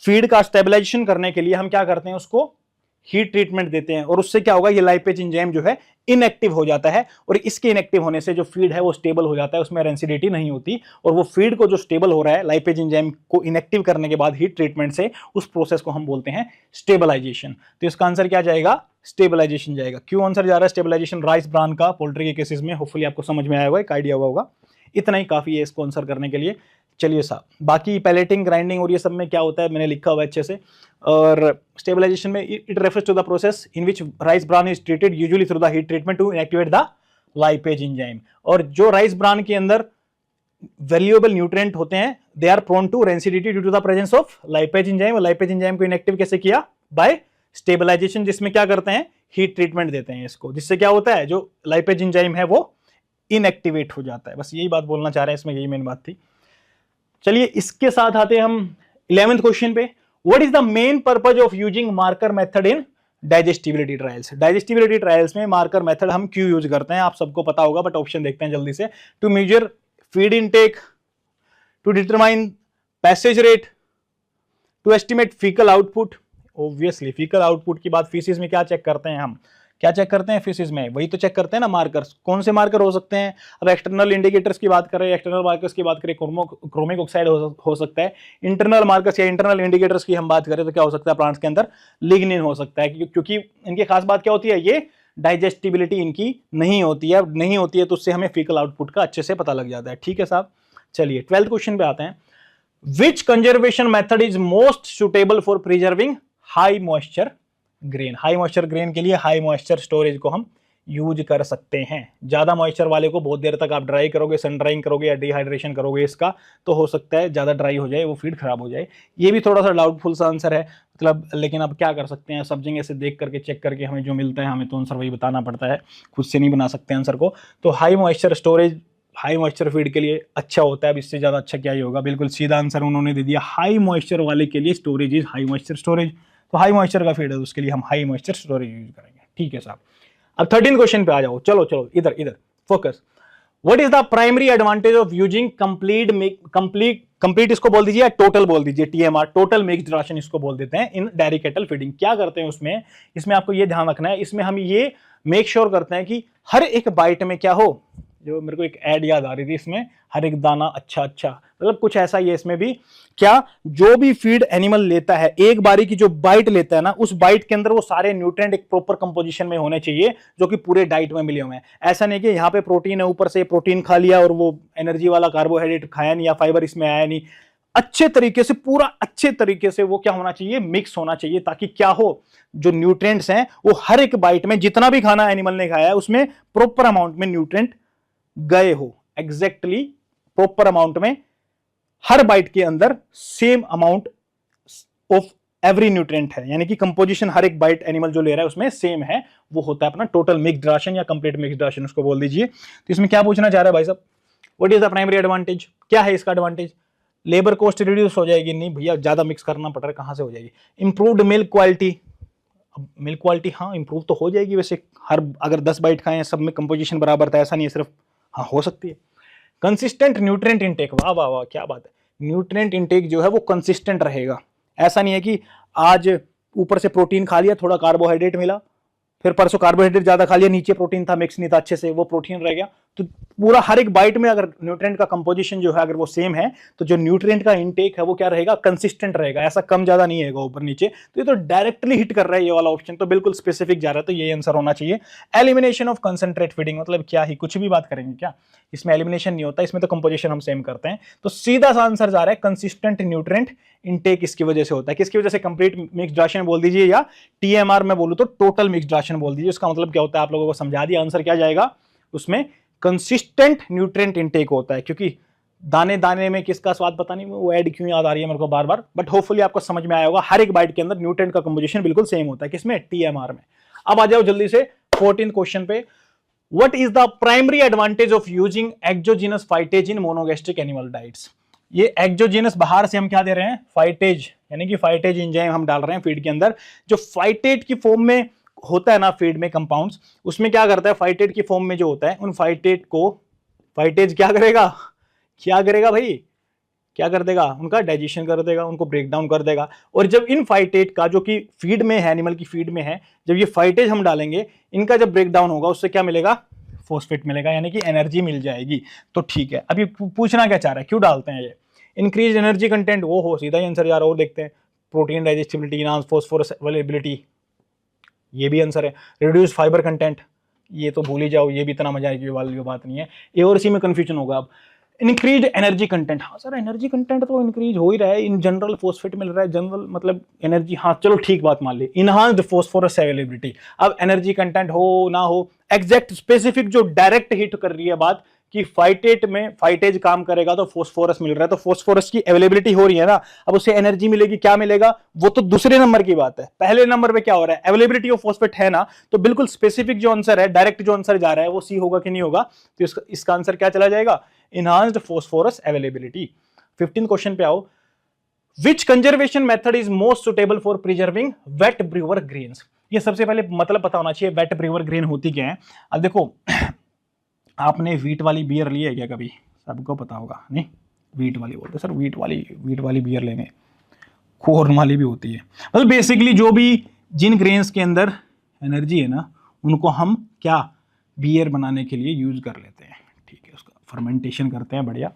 फीड का स्टेबलाइजेशन करने के लिए हम क्या करते हैं? उसको हीट ट्रीटमेंट देते हैं। और उससे क्या होगा? ये लाइपेज एंजाइम जो है इनएक्टिव हो जाता है। और इसके इनएक्टिव होने से जो फीड है वो स्टेबल हो जाता है, उसमें रेंसिडिटी नहीं होती। और वो फीड को जो स्टेबल हो रहा है लाइपेज एंजाइम को इनएक्टिव करने के बाद हीट ट्रीटमेंट से, उस प्रोसेस को हम बोलते हैं स्टेबलाइजेशन। तो इसका आंसर क्या जाएगा? स्टेबलाइजेशन जाएगा। क्यों आंसर जा रहा है स्टेबलाइजेशन राइस ब्रान का पोल्ट्री के केसेस में? होपफुली आपको समझ में आया होगा, एक आइडिया हुआ होगा। इतना ही काफी है इसको आंसर करने के लिए। चलिए साहब, बाकी पैलेटिंग, ग्राइंडिंग और ये सब में क्या होता है मैंने लिखा हुआ है अच्छे से। और स्टेबलाइजेशन में it refers to the process in which rice bran is treated usually through the heat treatment to inactivate the lipase enzyme. और जो राइस ब्रान के अंदर वैल्यूएबल न्यूट्रिएंट होते हैं, they are prone to rancidity due to the presence of lipase enzyme. और लाइपेज एंजाइम को इनएक्टिव कैसे किया? बाय स्टेबलाइजेशन, जिसमें क्या करते हैं? हीट ट्रीटमेंट देते हैं इसको, जिससे क्या होता है? जो लाइपेज एंजाइम है वो इनएक्टिवेट हो जाता है। बस यही बात बोलना चाह रहे हैं, इसमें यही मेन बात थी। चलिए इसके साथ आते हैं हम 11th क्वेश्चन पे। What is the main purpose of using marker method in digestibility trials? Digestibility trials में मार्कर मेथड हम क्यों यूज करते हैं? आप सबको पता होगा, बट ऑप्शन देखते हैं जल्दी से। To measure feed intake, to determine passage rate, to estimate faecal output. Obviously faecal output की बात फीसिस में क्या चेक करते हैं हम? क्या चेक करते हैं फीसिस में? वही तो चेक करते हैं ना, मार्कर्स। कौन से मार्कर हो सकते हैं? अब एक्सटर्नल इंडिकेटर्स की बात करें, एक्सटर्नल मार्कर्स की बात करें, क्रोमिक ऑक्साइड हो सकता है। इंटरनल मार्कर्स या इंटरनल इंडिकेटर्स की हम बात करें तो क्या हो सकता है? प्लांट्स के अंदर लिग्निन हो सकता है, क्योंकि इनकी खास बात क्या होती है? ये डाइजेस्टिबिलिटी इनकी नहीं होती है, तो उससे हमें फीकल आउटपुट का अच्छे से पता लग जाता है। ठीक है साहब, चलिए 12th क्वेश्चन पे आते हैं। Which conservation method is most suitable for preserving high moisture grain? High moisture grain के लिए हाई मॉइस्चर स्टोरेज को हम यूज कर सकते हैं। ज्यादा मॉइस्चर वाले को बहुत देर तक आप ड्राई करोगे, सन ड्राइंग करोगे या डिहाइड्रेशन करोगे इसका, तो हो सकता है ज्यादा ड्राई हो जाए, वो फीड खराब हो जाए। ये भी थोड़ा सा डाउटफुल सा आंसर है, मतलब, लेकिन अब क्या कर सकते हैं? सब जगह से देख करके चेक करके हमें जो मिलता है हमें तो आंसर वही बताना पड़ता है, खुद से नहीं बना सकते आंसर को। तो high moisture storage high moisture feed के लिए अच्छा होता है। अब इससे ज्यादा अच्छा क्या ही होगा? बिल्कुल सीधा आंसर उन्होंने दे दिया, हाई मॉइस्चर वाले के लिए storage is high moisture storage. तो हाई मॉइस्चर का फीड है, उसके लिए हम हाई मॉइस्चर स्टोरेज यूज करेंगे। ठीक है साहब, अब 13th क्वेश्चन पे आ जाओ। चलो इधर focus. What is the primary advantage of using complete इसको बोल दीजिए, टोटल बोल दीजिए, TMR, टोटल मिक्स्ड राशन इसको बोल देते हैं इन डेयरी कैटल फीडिंग। क्या करते हैं इसमें आपको ये ध्यान रखना है, इसमें हम ये मेक श्योर करते हैं कि हर एक बाइट में क्या हो? जो मेरे को एक ऐड याद आ रही थी इसमें, हर एक दाना अच्छा अच्छा, मतलब कुछ ऐसा ही है इसमें भी। क्या, जो भी फीड एनिमल लेता है, एक बारी की जो बाइट लेता है ना, उस बाइट के अंदर वो सारे न्यूट्रिएंट एक प्रॉपर कंपोजिशन में होने चाहिए जो कि पूरे डाइट में मिले हुए हैं। ऐसा नहीं कि यहाँ पे प्रोटीन है, ऊपर से प्रोटीन खा लिया और वो एनर्जी वाला कार्बोहाइड्रेट खाया नहीं या फाइबर इसमें आया नहीं। अच्छे तरीके से, पूरा अच्छे तरीके से वो क्या होना चाहिए, मिक्स होना चाहिए, ताकि क्या हो, जो न्यूट्रिएंट्स हैं वो हर एक बाइट में, जितना भी खाना एनिमल ने खाया है उसमें प्रॉपर अमाउंट में न्यूट्रिएंट गए हो, एग्जैक्टली प्रॉपर अमाउंट में, हर बाइट के अंदर same amount of every nutrient है, यानी कि कंपोजिशन हर एक बाइट एनिमल जो ले रहा है उसमें सेम है, वो होता है अपना टोटल मिक्स्ड राशन या कंप्लीट मिक्स्ड राशन उसको बोल दीजिए। तो इसमें क्या पूछना चाह रहा है भाई साहब, what is the primary advantage, क्या है इसका एडवांटेज? लेबर कॉस्ट रिड्यूस हो जाएगी, नहीं भैया ज्यादा मिक्स करना पड़ रहा है, कहां से हो जाएगी? इंप्रूव्ड मिल्क क्वालिटी, अब मिल्क क्वालिटी हाँ इंप्रूव तो हो जाएगी वैसे, हर अगर 10 बाइट खाएं सब में कंपोजिशन बराबर था, ऐसा नहीं है सिर्फ, हाँ हो सकती है। कंसिस्टेंट न्यूट्रिएंट इनटेक, वाह वाह वाह क्या बात है, न्यूट्रिएंट इनटेक जो है वो कंसिस्टेंट रहेगा, ऐसा नहीं है कि आज ऊपर से प्रोटीन खा लिया, थोड़ा कार्बोहाइड्रेट मिला, फिर परसों कार्बोहाइड्रेट ज्यादा खा लिया, नीचे प्रोटीन था, मिक्स नहीं था अच्छे से, वो प्रोटीन रह गया। तो पूरा हर एक बाइट में अगर न्यूट्रिएंट का कंपोजिशन जो है अगर वो सेम है, तो जो न्यूट्रिएंट का इनटेक है वो क्या रहेगा, कंसिस्टेंट रहेगा, ऐसा कम ज्यादा नहीं रहेगा ऊपर नीचे। तो ये तो डायरेक्टली हिट कर रहा है ये वाला ऑप्शन, तो बिल्कुल स्पेसिफिक जा रहा है, तो ये आंसर होना चाहिए। एलिमिनेशन ऑफ कंसंट्रेट फीडिंग, मतलब क्या ही कुछ भी बात करेंगे क्या, इसमें एलिमिनेशन नहीं होता, इसमें तो कंपोजिशन हम सेम करते हैं। तो सीधा सा आंसर जा रहा है कंसिस्टेंट न्यूट्रिएंट इनटेक, इसकी वजह से होता है। किसकी वजह से? कंप्लीट मिक्स्ड राशन बोल दीजिए, या टीएमआर में बोलूं तो टोटल मिक्स्ड राशन बोल दीजिए। उसका मतलब क्या होता है आप लोगों को समझा दिया, आंसर क्या जाएगा उसमें, कंसिस्टेंट न्यूट्रिएंट इनटेक होता है। क्योंकि दाने दाने में किसका स्वाद पता नहीं, वो ऐड क्यों याद आ रही है मेरे को बार बार, बट होपफुली आपको समझ में आया होगा, हर एक बाइट के अंदर न्यूट्रिएंट का कंपोजिशन बिल्कुल सेम होता है, किसमें, टीएमआर में। अब आ जाओ जल्दी से 14th क्वेश्चन पे, what is the primary advantage of using exogenous phytase in monogastric animal diets? ये एक्सोजीनस बाहर से हम क्या दे रहे हैं, फाइटेज, यानी कि फाइटेज एंजाइम हम डाल रहे हैं फीड के अंदर, जो फाइटेट की फॉर्म में होता है ना फीड में कंपाउंड्स, उसमें क्या करता है, फाइटेट की फॉर्म में जो होता है उन फाइटेट को फाइटेज क्या करेगा, क्या करेगा भाई, क्या कर देगा, उनका डाइजेशन कर देगा, उनको ब्रेक डाउन कर देगा। और जब इन फाइटेट का जो कि फीड में है, एनिमल की फीड में है, जब ये फाइटेज हम डालेंगे, इनका जब ब्रेक डाउन होगा उससे क्या मिलेगा, फॉस्फेट मिलेगा, यानी कि एनर्जी मिल जाएगी। तो ठीक है, अभी पूछना क्या चाह रहा है, क्यों डालते हैं ये, इंक्रीज एनर्जी कंटेंट, वो हो सीधा ही आंसर जा रहा है। और देखते हैं, protein digestibility, enhance phosphorus availability, ये भी आंसर है। रिड्यूस फाइबर कंटेंट, ये तो भूल ही जाओ, ये भी इतना मजा आएगी वाली बात नहीं है, ये और इसी में कंफ्यूजन होगा। अब इंक्रीज एनर्जी कंटेंट, हाँ सर एनर्जी कंटेंट तो इंक्रीज हो ही रहा है, इन जनरल फॉस्फेट मिल रहा है, जनरल मतलब एनर्जी, हाँ चलो ठीक बात मान ली। इनहांस्ड फॉस्फोरस अवेलेबिलिटी, अब एनर्जी कंटेंट हो ना हो, एग्जैक्ट स्पेसिफिक जो डायरेक्ट हिट कर रही है बात कि फाइटेट में फाइटेज काम करेगा तो फॉस्फोरस मिल रहा है, तो फॉस्फोरस की अवेलेबिलिटी हो रही है ना, अब उसे एनर्जी मिलेगी, क्या मिलेगा, वो तो दूसरे नंबर की बात है। पहले नंबर पे क्या हो रहा है, अवेलेबिलिटी ऑफ फॉस्फेट है ना, तो बिल्कुल स्पेसिफिक जो आंसर है, डायरेक्ट जो आंसर जा रहा है वो सी होगा कि नहीं होगा, तो इसका आंसर क्या चला जाएगा, enhanced phosphorus availability. 15th question पे आओ, which conservation method is most suitable for preserving wet brewer grains? ये सबसे पहले मतलब पता होना चाहिए वेट ब्रूअर ग्रेन होती क्या है। अब देखो, आपने वीट वाली बियर ली है क्या कभी, सबको पता होगा, नहीं वीट वाली बोलते सर, वीट वाली बियर लेंगे, कॉर्न वाली भी होती है, मतलब बेसिकली जो भी जिन ग्रेन्स के अंदर एनर्जी है ना, उनको हम क्या बियर बनाने के लिए यूज कर लेते हैं, ठीक है, उसका फर्मेंटेशन करते हैं, बढ़िया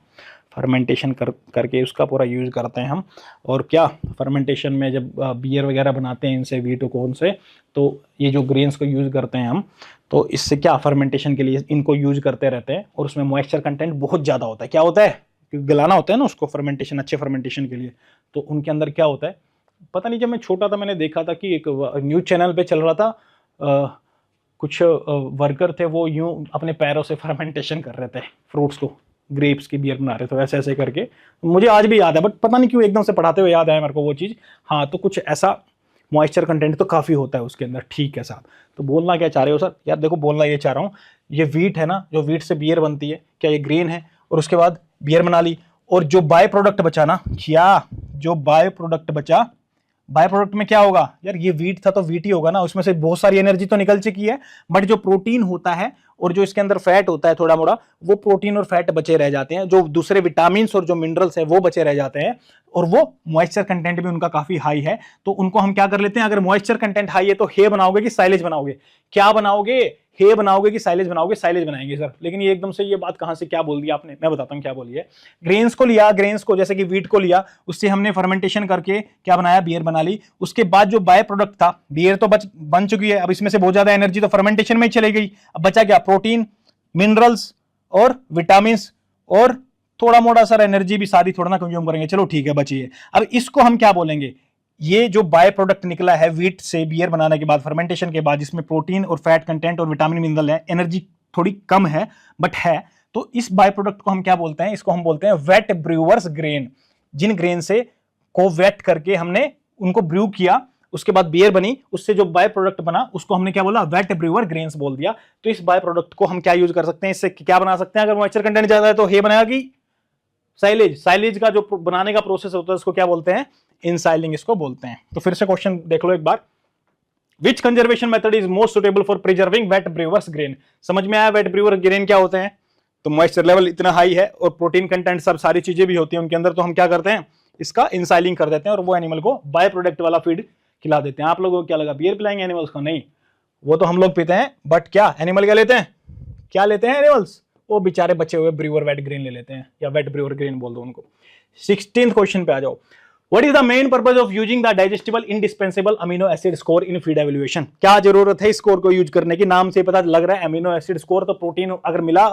फर्मेंटेशन करके उसका पूरा यूज़ करते हैं हम। और क्या फर्मेंटेशन में जब बियर वगैरह बनाते हैं इनसे, वीट कॉर्न से, तो ये जो ग्रेन्स को यूज़ करते हैं हम, तो इससे क्या फर्मेंटेशन के लिए इनको यूज करते रहते हैं, और उसमें मॉइस्चर कंटेंट बहुत ज़्यादा होता है। क्या होता है, गलाना होता है ना उसको फर्मेंटेशन, अच्छे फर्मेंटेशन के लिए, तो उनके अंदर क्या होता है पता नहीं, जब मैं छोटा था मैंने देखा था कि एक न्यूज़ चैनल पे चल रहा था, कुछ वर्कर थे वो यूं अपने पैरों से फर्मेंटेशन कर रहे थे फ्रूट्स को, ग्रेप्स की बियर बना रहे थे, ऐसे ऐसे करके, मुझे आज भी याद है, बट पता नहीं क्यों एकदम से पढ़ाते हुए याद आया मेरे को वो चीज़। हाँ, तो कुछ ऐसा मॉइस्चर कंटेंट तो काफ़ी होता है उसके अंदर, ठीक है साहब। तो बोलना क्या चाह रहे हो सर, यार देखो बोलना ये चाह रहा हूँ, ये वीट है ना, जो वीट से बियर बनती है, क्या ये ग्रेन है, और उसके बाद बियर बना ली, और जो बाय प्रोडक्ट बचा ना, क्या जो बाय प्रोडक्ट बचा, बाय प्रोडक्ट में क्या होगा यार, ये वीट था तो वीट ही होगा ना, उसमें से बहुत सारी एनर्जी तो निकल चुकी है, बट जो प्रोटीन होता है और जो इसके अंदर फैट होता है थोड़ा मोड़ा, वो प्रोटीन और फैट बचे रह जाते हैं, जो दूसरे विटामिन और जो मिनरल्स है वो बचे रह जाते हैं, और वो मॉइस्चर कंटेंट भी उनका काफी हाई है। तो उनको हम क्या कर लेते हैं, अगर मॉइस्चर कंटेंट हाई है तो हे बनाओगे कि साइलेज बनाओगे, क्या बनाओगे, हे बनाओगे कि साइलेज बनाओगे? साइलेज बनाएंगे सर। लेकिन ये एकदम से ये बात कहां से क्या बोल दी आपने, मैं बताता हूं क्या बोली है। ग्रेन्स को लिया, ग्रेन्स को जैसे कि वीट को लिया, उससे हमने फर्मेंटेशन करके क्या बनाया, बियर बना ली। उसके बाद जो बाय प्रोडक्ट था, बियर तो बन चुकी है, अब इसमें से बहुत ज्यादा एनर्जी तो फर्मेंटेशन में ही चली गई। अब बचा क्या, प्रोटीन, मिनरल्स और विटामिन और थोड़ा मोड़ा सर एनर्जी भी सारी थोड़ा ना कंज्यूम करेंगे, चलो ठीक है बची है। अब इसको हम क्या बोलेंगे, ये जो बाय प्रोडक्ट निकला है वीट से बियर बनाने के बाद, फर्मेंटेशन के बाद, जिसमें प्रोटीन और फैट कंटेंट और विटामिन मिनरल है, एनर्जी थोड़ी कम है बट है, तो इस बाय प्रोडक्ट को हम क्या बोलते हैं, इसको हम बोलते हैं वेट ब्रूअर्स ग्रेन। जिन ग्रेन से को वेट करके हमने उनको ब्रू किया, उसके बाद बियर बनी, उससे जो बाय प्रोडक्ट बना उसको हमने क्या बोला, वेट ब्रूअर ग्रेन्स बोल दिया। तो इस बाय प्रोडक्ट को हम क्या यूज कर सकते हैं, इससे क्या बना सकते हैं, अगर मॉइस्चर कंटेंट ज्यादा है तो हे बनाया कि साइलेज। साइलेज का जो बनाने का प्रोसेस होता है उसको क्या बोलते हैं, इनसाइलिंग इसको बोलते हैं। तो फिर से क्वेश्चन देख लो एक बार, which conservation method is most suitable for preserving wet brewers grain. समझ में आया वेट ब्रूअर ग्रेन क्या होते हैं, तो मॉइस्चर लेवल इतना हाई है और प्रोटीन कंटेंट सब सारी चीजें भी होती हैं उनके अंदर, तो हम क्या करते हैं, इसका इनसाइलिंग कर देते हैं और वो एनिमल को बाय प्रोडक्ट वाला फीड खिला देते हैं। आप लोगों को क्या लगा बियर पिलाएंगे एनिमल्स को? नहीं, वो तो हम लोग पीते हैं, बट क्या एनिमल क्या लेते हैं, क्या लेते हैं एनिमल्स, वो बेचारे बचे हुए ब्रूअर वेट ग्रेन ले लेते हैं, या वेट ब्रूअर ग्रेन बोल दो उनको। 16th क्वेश्चन पे आ जाओ, what is the main purpose of using the digestible indispensable amino acid score in feed evaluation. क्या जरूरत है इस स्कोर को यूज करने की, नाम से पता लग रहा है अमीनो एसिड स्कोर, तो प्रोटीन अगर मिला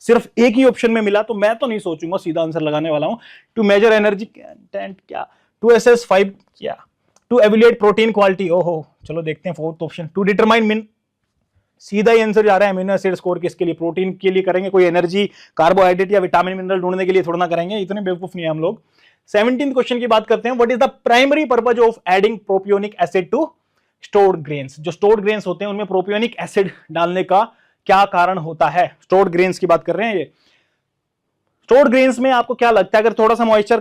सिर्फ एक ही ऑप्शन में मिला तो मैं तो नहीं सोचूंगा, सीधा आंसर लगाने वाला हूं। टू मेजर एनर्जी कंटेंट, क्या टू एसेस 5, क्या टू एवेल्यूएट प्रोटीन क्वालिटी, ओहो चलो देखते हैं फोर्थ ऑप्शन, टू डिटरमाइन मिन, सीधा ही आंसर जा रहा है अमीनो एसिड स्कोर किसके लिए, प्रोटीन के लिए करेंगे, कोई एनर्जी कार्बोहाइड्रेट या विटामिन मिनरल ढूंढने के लिए थोड़ा ना करेंगे, इतने बेवकूफ नहीं है हम लोग। 17th क्वेश्चन की बात करते हैं, what is the primary purpose of adding propionic acid to stored grains. जो स्टोर्ड ग्रेन्स होते हैं उनमें प्रोपियोनिक एसिड डालने का क्या कारण होता है, स्टोर्ड ग्रेन्स की बात कर रहे हैं ये। स्टोर्ड ग्रेन्स में आपको क्या लगता है, अगर थोड़ा सा मॉइस्चर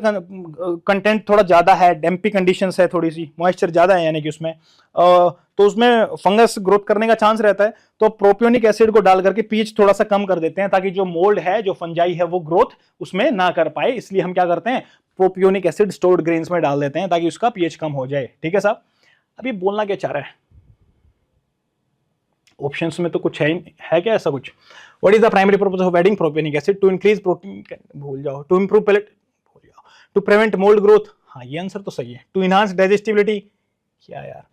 कंटेंट थोड़ा ज्यादा है, डैम्पी कंडीशंस है, थोड़ी सी मॉइस्चर ज्यादा है यानी कि उसमें तो उसमें फंगस ग्रोथ करने का चांस रहता है, तो प्रोपियोनिक एसिड को डाल करके पीएच थोड़ा सा कम कर देते हैं ताकि जो मोल्ड है, जो फंजाई है, वो ग्रोथ उसमें ना कर पाए। इसलिए हम क्या करते हैं, प्रोपियोनिक एसिड स्टोर्ड ग्रेन्स में डाल देते हैं ताकि उसका पीएच कम हो जाए। ठीक है साहब, अभी बोलना क्या चाह रहा है, ऑप्शंस में तो कुछ है क्या ऐसा कुछ। What is the primary purpose of adding propionic acid, to increase protein, भूल जाओ, टू इंप्रूव पैलेट, भूल जाओ, टू प्रिवेंट मोल्ड ग्रोथ, हाँ ये आंसर तो सही है, टू इनहांस डाइजेस्टिबिलिटी, क्या यार,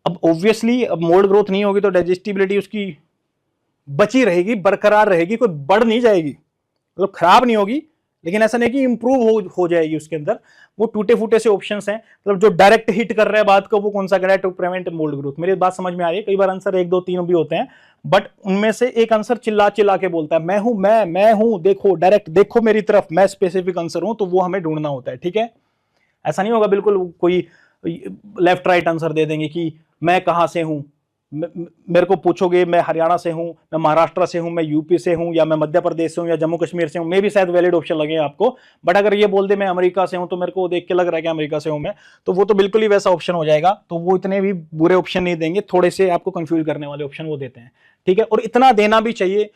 अब ऑब्वियसली अब मोल्ड ग्रोथ नहीं होगी तो डाइजेस्टिबिलिटी उसकी बची रहेगी, बरकरार रहेगी, कोई बढ़ नहीं जाएगी, मतलब खराब नहीं होगी, लेकिन ऐसा नहीं कि इंप्रूव हो जाएगी उसके अंदर। वो टूटे फूटे से ऑप्शंस हैं, मतलब जो डायरेक्ट हिट कर रहा है बात को, वो कौन सा कर रहा है, टू प्रिवेंट मोल्ड ग्रोथ। मेरी बात समझ में आ रही है, कई बार आंसर 1 2 3 भी होते हैं, बट उनमें से एक आंसर चिल्ला चिल्ला के बोलता है मैं हूं, मैं हूं, देखो डायरेक्ट देखो मेरी तरफ, मैं स्पेसिफिक आंसर हूं, तो वो हमें ढूंढना होता है। ठीक है, ऐसा नहीं होगा बिल्कुल कोई लेफ्ट राइट आंसर दे देंगे कि मैं कहां से हूं, मेरे को पूछोगे मैं हरियाणा से हूं, मैं महाराष्ट्र से हूं, मैं यूपी से हूं, या मैं मध्य प्रदेश से हूं, या जम्मू कश्मीर से हूं, मे भी शायद वैलिड ऑप्शन लगे आपको, बट अगर ये बोल दे मैं अमेरिका से हूं तो मेरे को देख के लग रहा है कि अमेरिका से हूं मैं, तो वो तो बिल्कुल ही वैसा ऑप्शन हो जाएगा। तो वो इतने भी बुरे ऑप्शन नहीं देंगे, थोड़े से आपको कंफ्यूज करने वाले ऑप्शन वो देते हैं। ठीक है, और इतना देना भी चाहिए,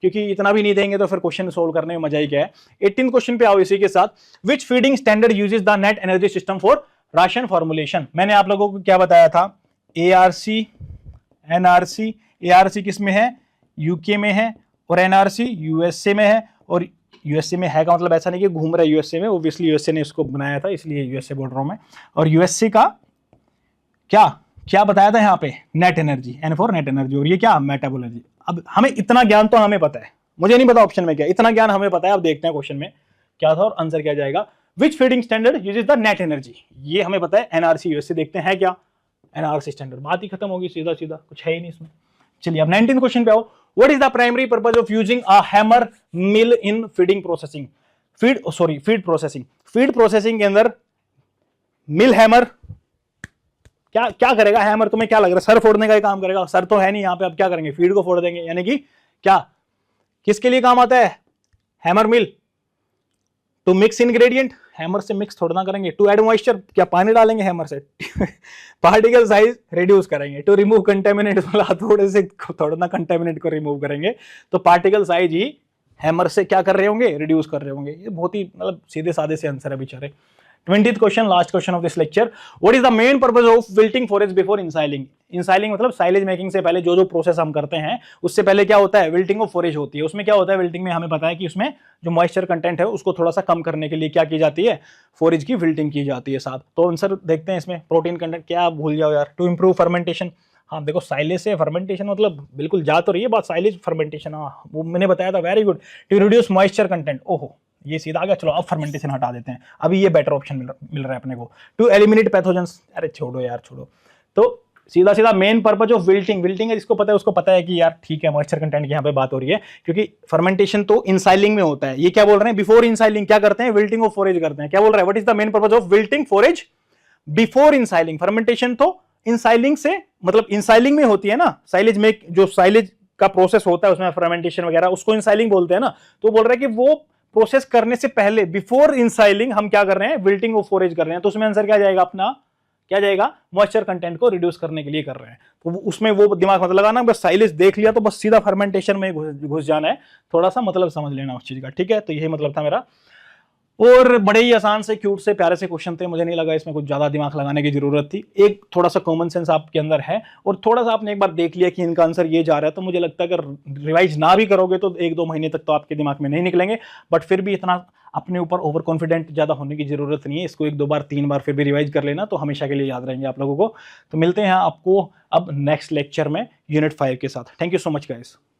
क्योंकि इतना भी नहीं देंगे तो फिर क्वेश्चन सोल्व करने में मजा ही क्या है। 18th क्वेश्चन पे आओ इसी के साथ, which feeding standard uses the net energy system for ration formulation. मैंने आप लोगों को क्या बताया था, ARC NRC, ARC किस में है, यूके में है, और NRC यूएसए में है। और यूएसए में है का मतलब ऐसा नहीं कि घूम रहा है यूएसए में, ओब्वियसली यूएसए ने इसको बनाया था इसलिए यूएसए बोल रहा हूं मैं। और यूएसए का क्या क्या बताया था यहाँ पे, net energy, N for net energy, और ये क्या मेटाबोलॉजी। अब हमें इतना ज्ञान तो हमें पता है, मुझे नहीं पता ऑप्शन में क्या, इतना ज्ञान हमें पता है। अब देखते हैं क्वेश्चन में क्या था और आंसर क्या जाएगा। Which feeding standard uses the net energy, ये हमें पता है, NRC यूएसए। देखते हैं क्या NRC स्टैंडर्ड, बात ही खत्म होगी, सीधा सीधा, कुछ है ही नहीं इसमें। चलिए अब 19th क्वेश्चन पे आओ, what is the primary purpose of using a hammer mill in feeding processing, feed processing. Feed processing के अंदर मिल हैमर क्या क्या करेगा, हैमर तुम्हें क्या लग रहा है, सर फोड़ने का ही काम करेगा, सर तो है नहीं यहाँ पे, अब क्या करेंगे, फीड को फोड़ देंगे, यानी कि क्या किसके लिए काम आता है hammer mill, to mix ingredient, hammer से मिक्स थोड़ा ना करेंगे, टू ऐड मॉइस्चर, क्या पानी डालेंगे हैमर से, पार्टिकल साइज रिड्यूस करेंगे, टू रिमूव कंटेमिनेट, थोड़े से थोड़ा ना कंटेमिनेट को रिमूव करेंगे, तो पार्टिकल साइज ही हैमर से क्या कर रहे होंगे, रिड्यूस कर रहे होंगे। ये बहुत ही मतलब सीधे साधे से आंसर है बेचारे। 20th question, last question of this lecture. What is the main purpose of wilting forage before ensiling? Ensiling मतलब साइलेज मेकिंग से पहले जो प्रोसेस हम करते हैं उससे पहले क्या होता है, विल्टिंग ऑफ फॉरेज होती है। उसमें क्या होता है, विल्टिंग में हमें पता है कि उसमें जो मॉइस्चर कंटेंट है उसको थोड़ा सा कम करने के लिए क्या की जाती है, फॉरेज की विल्टिंग की जाती है साथ। तो आंसर देखते हैं इसमें, प्रोटीन कंटेंट क्या भूल जाओ यार, टू इंप्रूव फर्मेंटेशन। हाँ देखो साइलेज से फर्मेंटेशन मतलब बिल्कुल जा तो रही है बात, साइलेज फर्मेंटेशन, हाँ वो मैंने बताया था, very good. To reduce moisture content, ओहो ये सीधा आ गया, चलो अब फर्मेंटेशन हटा देते हैं, अभी ये बेटर ऑप्शन मिल रहा है अपने को। टू एलिमिनेट पैथोजेंस, अरे छोड़ो यार छोड़ो। तो सीधा सीधा main purpose of wilting, wilting है जिसको पता है उसको पता है कि यार ठीक है मॉइस्चर कंटेंट की यहाँ पे बात हो रही है, क्योंकि फर्मेंटेशन तो इंसाइलिंग में होता है। ये क्या बोल रहे हैं, बिफोर इंसाइलिंग क्या करते हैं, विल्टिंग ऑफ फॉरेज करते हैं। क्या बोल रहा है, what is the main purpose of wilting forage before ensiling? Fermentation तो इंसाइलिंग से, मतलब इंसाइलिंग में होती है ना, साइलेज में जो साइलेज का प्रोसेस होता है उसमें फर्मेंटेशन वगैरह, उसको इंसाइलिंग बोलते हैं ना। तो बोल रहा है कि वो प्रोसेस करने से पहले बिफोर इंसाइलिंग हम क्या कर रहे हैं, विल्टिंग ऑफ फॉरेज कर रहे हैं। तो उसमें आंसर क्या जाएगा अपना, क्या जाएगा, मॉइस्चर कंटेंट को रिड्यूस करने के लिए कर रहे हैं। तो उसमें वो दिमाग मत लगाना, बस साइलेज देख लिया तो बस सीधा फर्मेंटेशन में घुस जाना है, थोड़ा सा मतलब समझ लेना उस चीज का, ठीक है। तो यही मतलब था मेरा, और बड़े ही आसान से क्यूट से प्यारे से क्वेश्चन थे, मुझे नहीं लगा इसमें कुछ ज्यादा दिमाग लगाने की जरूरत थी। एक थोड़ा सा कॉमन सेंस आपके अंदर है और थोड़ा सा आपने एक बार देख लिया कि इनका आंसर ये जा रहा है, तो मुझे लगता है अगर रिवाइज ना भी करोगे तो 1-2 महीने तक तो आपके दिमाग में नहीं निकलेंगे। बट फिर भी इतना अपने ऊपर ओवर कॉन्फिडेंट ज्यादा होने की जरूरत नहीं है, इसको 1-2 बार 3 बार फिर भी रिवाइज कर लेना, तो हमेशा के लिए याद रहेंगे आप लोगों को। तो मिलते हैं आपको अब नेक्स्ट लेक्चर में यूनिट 5 के साथ। Thank you so much guys.